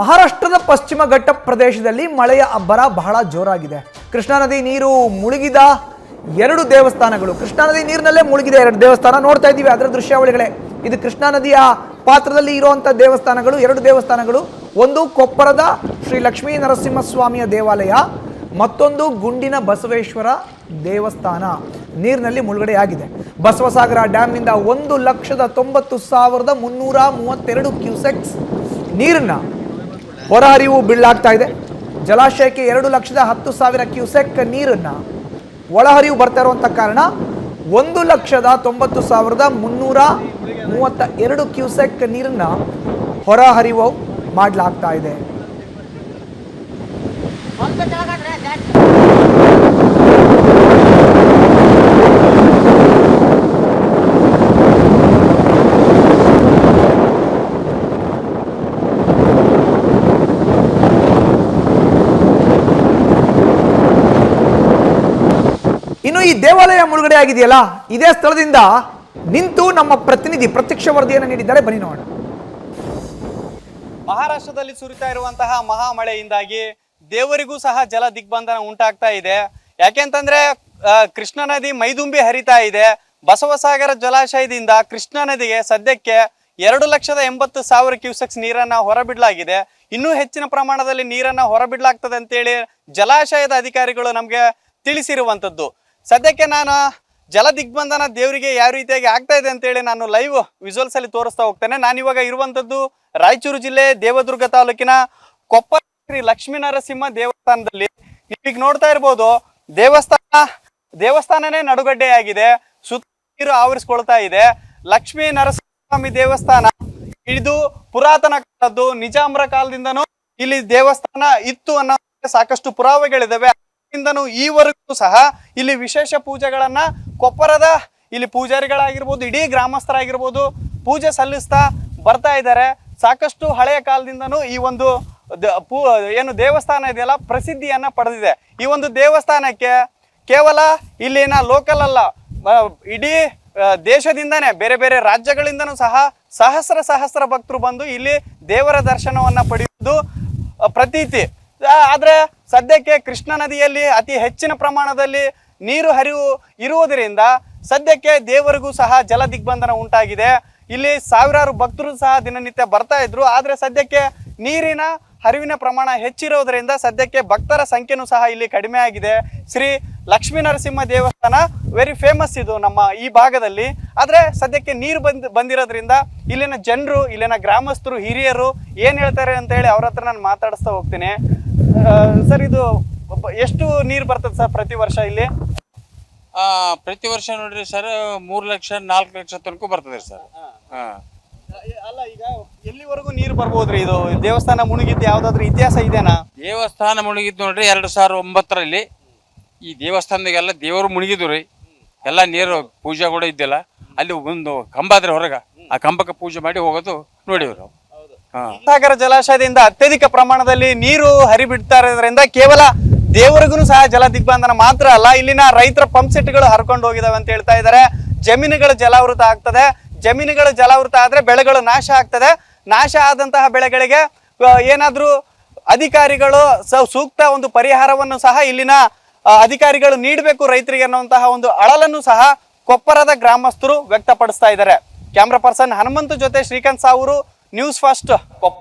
ಮಹಾರಾಷ್ಟ್ರದ ಪಶ್ಚಿಮ ಘಟ್ಟ ಪ್ರದೇಶದಲ್ಲಿ ಮಳೆಯ ಅಬ್ಬರ ಬಹಳ ಜೋರಾಗಿದೆ. ಕೃಷ್ಣಾ ನದಿ ನೀರು ಮುಳುಗಿದ ಎರಡು ದೇವಸ್ಥಾನಗಳು, ಕೃಷ್ಣಾ ನದಿ ನೀರಿನಲ್ಲೇ ಮುಳುಗಿದ ಎರಡು ದೇವಸ್ಥಾನ ನೋಡ್ತಾ ಇದ್ದೀವಿ. ಅದರ ದೃಶ್ಯಾವಳಿಗಳೇ ಇದು. ಕೃಷ್ಣಾ ನದಿಯ ಪಾತ್ರದಲ್ಲಿ ಇರುವಂಥ ದೇವಸ್ಥಾನಗಳು, ಎರಡು ದೇವಸ್ಥಾನಗಳು. ಒಂದು ಕೊಪ್ಪರದ ಶ್ರೀ ಲಕ್ಷ್ಮೀ ನರಸಿಂಹಸ್ವಾಮಿಯ ದೇವಾಲಯ, ಮತ್ತೊಂದು ಗುಂಡಿನ ಬಸವೇಶ್ವರ ದೇವಸ್ಥಾನ ನೀರಿನಲ್ಲಿ ಮುಳುಗಡೆಯಾಗಿದೆ. ಬಸವಸಾಗರ ಡ್ಯಾಮ್ನಿಂದ 1,90,332 ಕ್ಯೂಸೆಕ್ಸ್ ನೀರನ್ನ ಹೊರಹರಿವು ಬೀಳಾಗ್ತಾ ಇದೆ. ಜಲಾಶಯಕ್ಕೆ 2,10,000 ಕ್ಯೂಸೆಕ್ ನೀರನ್ನ ಒಳಹರಿವು ಬರ್ತಾ ಇರುವಂಥ ಕಾರಣ 1,90,332 ಕ್ಯೂಸೆಕ್ ನೀರನ್ನ ಹೊರಹರಿವು ಮಾಡಲಾಗ್ತಾ ಇದೆ. ಇನ್ನು ಈ ದೇವಾಲಯ ಮುಳುಗಡೆ ಆಗಿದೆಯಲ್ಲ, ಇದೇ ಸ್ಥಳದಿಂದ ನಿಂತು ನಮ್ಮ ಪ್ರತಿನಿಧಿ ಪ್ರತ್ಯಕ್ಷ ವರದಿಯನ್ನು ನೀಡಿದ್ದಾರೆ. ಬನ್ನಿ ನೋಡೋಣ. ಮಹಾರಾಷ್ಟ್ರದಲ್ಲಿ ಸುರಿತಾ ಇರುವಂತಹ ಮಹಾಮಳೆಯಿಂದಾಗಿ ದೇವರಿಗೂ ಸಹ ಜಲ ದಿಗ್ಬಂಧನ ಉಂಟಾಗ್ತಾ ಇದೆ. ಯಾಕೆಂತಂದ್ರೆ ಕೃಷ್ಣಾ ನದಿ ಮೈದುಂಬಿ ಹರಿತಾ ಇದೆ. ಬಸವಸಾಗರ ಜಲಾಶಯದಿಂದ ಕೃಷ್ಣಾ ನದಿಗೆ ಸದ್ಯಕ್ಕೆ 2,80,000 ಕ್ಯೂಸೆಕ್ಸ್ ನೀರನ್ನ ಹೊರಬಿಡಲಾಗಿದೆ. ಇನ್ನೂ ಹೆಚ್ಚಿನ ಪ್ರಮಾಣದಲ್ಲಿ ನೀರನ್ನ ಹೊರಬಿಡಲಾಗ್ತದೆ ಅಂತೇಳಿ ಜಲಾಶಯದ ಅಧಿಕಾರಿಗಳು ನಮ್ಗೆ ತಿಳಿಸಿರುವಂತದ್ದು. ಸದ್ಯಕ್ಕೆ ನಾನು ಜಲ ದಿಗ್ಬಂಧನ ದೇವರಿಗೆ ಯಾವ ರೀತಿಯಾಗಿ ಆಗ್ತಾ ಇದೆ ಅಂತೇಳಿ ನಾನು ಲೈವ್ ವಿಜುವಲ್ಸ್ ಅಲ್ಲಿ ತೋರಿಸ್ತಾ ಹೋಗ್ತೇನೆ. ನಾನಿವಾಗ ಇರುವಂತದ್ದು ರಾಯಚೂರು ಜಿಲ್ಲೆ ದೇವದುರ್ಗ ತಾಲೂಕಿನ ಕೊಪ್ಪರ ಶ್ರೀ ಲಕ್ಷ್ಮೀ ನರಸಿಂಹ ದೇವಸ್ಥಾನದಲ್ಲಿ. ನೀವೀಗ ನೋಡ್ತಾ ಇರ್ಬೋದು, ದೇವಸ್ಥಾನನೇ ನಡುಗಡ್ಡೆಯಾಗಿದೆ, ಸುತ್ತ ನೀರು ಆವರಿಸ್ಕೊಳ್ತಾ ಇದೆ. ಲಕ್ಷ್ಮೀ ನರಸಿಂಹಸ್ವಾಮಿ ದೇವಸ್ಥಾನ ಇದು ಪುರಾತನ ಕಾಲದ್ದು. ನಿಜಾಮರ ಕಾಲದಿಂದನೂ ಇಲ್ಲಿ ದೇವಸ್ಥಾನ ಇತ್ತು ಅನ್ನೋ ಸಾಕಷ್ಟು ಪುರಾವೆಗಳಿದಾವೆ. ಈವರೆಗೂ ಸಹ ಇಲ್ಲಿ ವಿಶೇಷ ಪೂಜೆಗಳನ್ನ ಕೊಪ್ಪರದ ಇಲ್ಲಿ ಪೂಜಾರಿಗಳಾಗಿರ್ಬೋದು, ಇಡೀ ಗ್ರಾಮಸ್ಥರಾಗಿರ್ಬೋದು ಪೂಜೆ ಸಲ್ಲಿಸ್ತಾ ಬರ್ತಾ ಇದ್ದಾರೆ. ಸಾಕಷ್ಟು ಹಳೆಯ ಕಾಲದಿಂದನೂ ಈ ಒಂದು ಏನು ದೇವಸ್ಥಾನ ಇದೆಯಲ್ಲ ಪ್ರಸಿದ್ಧಿಯನ್ನ ಪಡೆದಿದೆ. ಈ ಒಂದು ದೇವಸ್ಥಾನಕ್ಕೆ ಕೇವಲ ಇಲ್ಲಿನ ಲೋಕಲ್ ಅಲ್ಲ, ಇಡೀ ದೇಶದಿಂದನೇ ಬೇರೆ ಬೇರೆ ರಾಜ್ಯಗಳಿಂದನೂ ಸಹ ಸಹಸ್ರ ಭಕ್ತರು ಬಂದು ಇಲ್ಲಿ ದೇವರ ದರ್ಶನವನ್ನ ಪಡೆಯುವುದು ಪ್ರತೀತಿ. ಆದ್ರೆ ಸದ್ಯಕ್ಕೆ ಕೃಷ್ಣಾ ನದಿಯಲ್ಲಿ ಅತಿ ಹೆಚ್ಚಿನ ಪ್ರಮಾಣದಲ್ಲಿ ನೀರು ಹರಿವು ಇರುವುದರಿಂದ ಸದ್ಯಕ್ಕೆ ದೇವರಿಗೂ ಸಹ ಜಲ ದಿಗ್ಬಂಧನ ಉಂಟಾಗಿದೆ. ಇಲ್ಲಿ ಸಾವಿರಾರು ಭಕ್ತರು ಸಹ ದಿನನಿತ್ಯ ಬರ್ತಾ ಇದ್ರು. ಆದ್ರೆ ಸದ್ಯಕ್ಕೆ ನೀರಿನ ಹರಿವಿನ ಪ್ರಮಾಣ ಹೆಚ್ಚಿರೋದ್ರಿಂದ ಸದ್ಯಕ್ಕೆ ಭಕ್ತರ ಸಂಖ್ಯೆನೂ ಸಹ ಇಲ್ಲಿ ಕಡಿಮೆ ಆಗಿದೆ. ಶ್ರೀ ಲಕ್ಷ್ಮೀ ನರಸಿಂಹ ದೇವಸ್ಥಾನ ವೆರಿ ಫೇಮಸ್ ಇದು ನಮ್ಮ ಈ ಭಾಗದಲ್ಲಿ. ಆದ್ರೆ ಸದ್ಯಕ್ಕೆ ನೀರು ಬಂದಿರೋದ್ರಿಂದ ಇಲ್ಲಿನ ಜನರು, ಇಲ್ಲಿನ ಗ್ರಾಮಸ್ಥರು, ಹಿರಿಯರು ಏನ್ ಹೇಳ್ತಾರೆ ಅಂತ ಹೇಳಿ ಅವ್ರ ಹತ್ರ ನಾನು ಮಾತಾಡಿಸ್ತಾ ಹೋಗ್ತೀನಿ. ಸರ್, ಇದು ಎಷ್ಟು ನೀರು ಬರ್ತದೆ ಸರ್ ಪ್ರತಿ ವರ್ಷ ಇಲ್ಲಿ? ಪ್ರತಿ ವರ್ಷ ನೋಡ್ರಿ ಸರ್ 3 ಲಕ್ಷ 4 ಲಕ್ಷ ತನಕ ಬರ್ತದೆ ಸರ್. ಅಲ್ಲ, ಈಗ ಎಲ್ಲಿವರೆಗೂ ನೀರು ಬರ್ಬೋದ್ರಿ? ಇದು ದೇವಸ್ಥಾನ ಮುಳುಗಿದ್ದು ಯಾವ್ದಾದ್ರು ಇತಿಹಾಸ ಇದೆನಾ? ದೇವಸ್ಥಾನ ಮುಳುಗಿದ್ದು ನೋಡ್ರಿ 2009ರಲ್ಲಿ ಈ ದೇವಸ್ಥಾನದಾಗೆಲ್ಲ ದೇವರು ಮುಳುಗಿದ್ರು ರೀ. ಎಲ್ಲ ನೀರು ಪೂಜೆ ಕೂಡ ಇದ್ದಿಲ್ಲ. ಅಲ್ಲಿ ಒಂದು ಕಂಬ ಆದ್ರೆ ಹೊರಗ, ಆ ಕಂಬಕ್ಕೆ ಪೂಜೆ ಮಾಡಿ ಹೋಗೋದು ನೋಡಿವ್ರು. ಸಾಗರ ಜಲಾಶಯದಿಂದ ಅತ್ಯಧಿಕ ಪ್ರಮಾಣದಲ್ಲಿ ನೀರು ಹರಿಬಿಡ್ತಾ ಇರೋದ್ರಿಂದ ಕೇವಲ ದೇವರಿಗೂ ಸಹ ಜಲ ದಿಗ್ಬಂಧನ ಮಾತ್ರ ಅಲ್ಲ, ಇಲ್ಲಿನ ರೈತರ ಪಂಪ್ ಸೆಟ್ಗಳು ಹರ್ಕೊಂಡು ಹೋಗಿದಾವೆ ಅಂತ ಹೇಳ್ತಾ ಇದ್ದಾರೆ. ಜಮೀನುಗಳು ಜಲಾವೃತ ಆಗ್ತದೆ. ಜಮೀನುಗಳು ಜಲಾವೃತ ಆದ್ರೆ ಬೆಳೆಗಳು ನಾಶ ಆಗ್ತದೆ. ನಾಶ ಆದಂತಹ ಬೆಳೆಗಳಿಗೆ ಏನಾದ್ರೂ ಅಧಿಕಾರಿಗಳು ಸೂಕ್ತ ಒಂದು ಪರಿಹಾರವನ್ನು ಸಹ ಇಲ್ಲಿನ ಅಧಿಕಾರಿಗಳು ನೀಡಬೇಕು ರೈತರಿಗೆ ಅನ್ನುವಂತಹ ಒಂದು ಅಳಲನ್ನು ಸಹ ಕೊಪ್ಪರದ ಗ್ರಾಮಸ್ಥರು ವ್ಯಕ್ತಪಡಿಸ್ತಾ ಇದ್ದಾರೆ. ಕ್ಯಾಮ್ರಾ ಪರ್ಸನ್ ಹನುಮಂತ ಜೊತೆ ಶ್ರೀಕಾಂತ್ ಸಾವೂರು, ನ್ಯೂಸ್ ಫಸ್ಟ್, ಕೊಪ್ಪ.